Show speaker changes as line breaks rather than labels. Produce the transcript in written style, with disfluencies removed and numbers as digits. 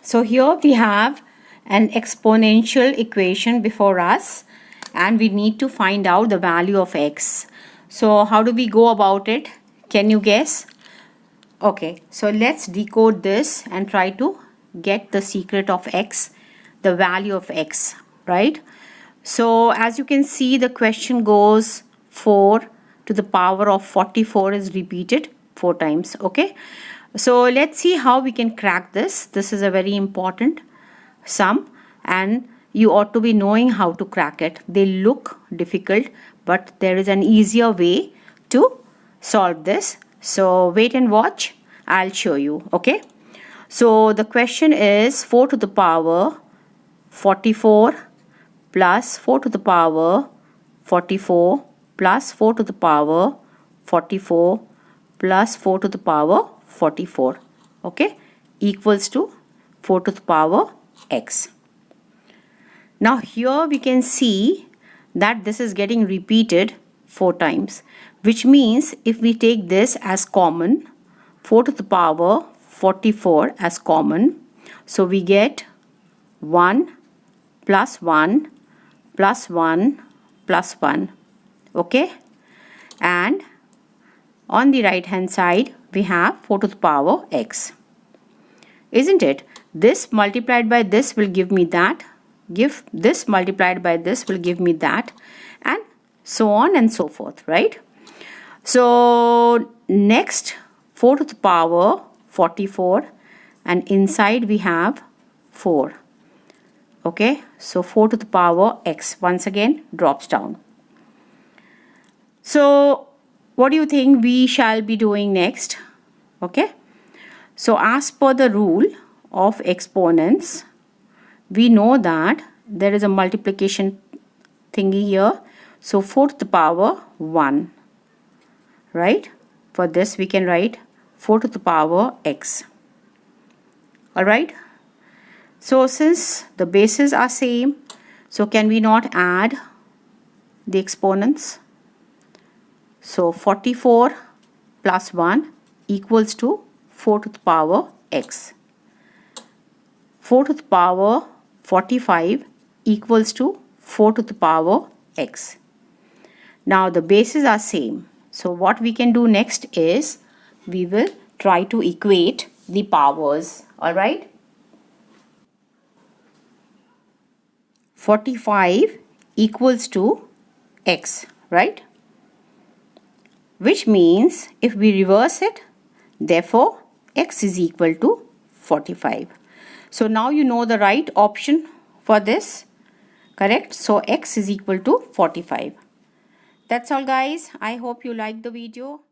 So here we have an exponential equation before us and we need to find out the value of x. So how do we go about it? Can you guess? Okay, so let's decode this and try to get the secret of x, the value of x, right? So as you can see, the question goes 4 to the power of 44 is repeated 4 times. Okay, so let's see how we can crack this. This is a very important sum and you ought to be knowing how to crack it. They look difficult, but there is an easier way to solve this. So wait and watch, I'll show you. Okay, so the question is 4 to the power 44 plus 4 to the power 44 plus 4 to the power 44 plus 4 to the power 44, okay, equals to 4 to the power x. Now here we can see that this is getting repeated 4 times, which means if we take this as common, 4 to the power 44 as common, so we get 1 plus 1 plus 1 plus 1, okay, and on the right hand side we have 4 to the power x, isn't it? This multiplied by this will give me that, this multiplied by this will give me that, and so on and so forth, right? So next 4 to the power 44 and inside we have 4, okay, so 4 to the power x once again drops down. So what do you think we shall be doing next? Okay, so as per the rule of exponents, we know that there is a multiplication thingy here, so 4 to the power 1, right? For this we can write 4 to the power x. Alright, so since the bases are same, so can we not add the exponents? So 44 plus 1 equals to 4 to the power x. 4 to the power 45 equals to 4 to the power x. Now the bases are same. So what we can do next is we will try to equate the powers. Alright. 45 equals to x, right? Which means if we reverse it, therefore x is equal to 45. So now you know the right option for this, correct? So x is equal to 45. That's all guys. I hope you liked the video.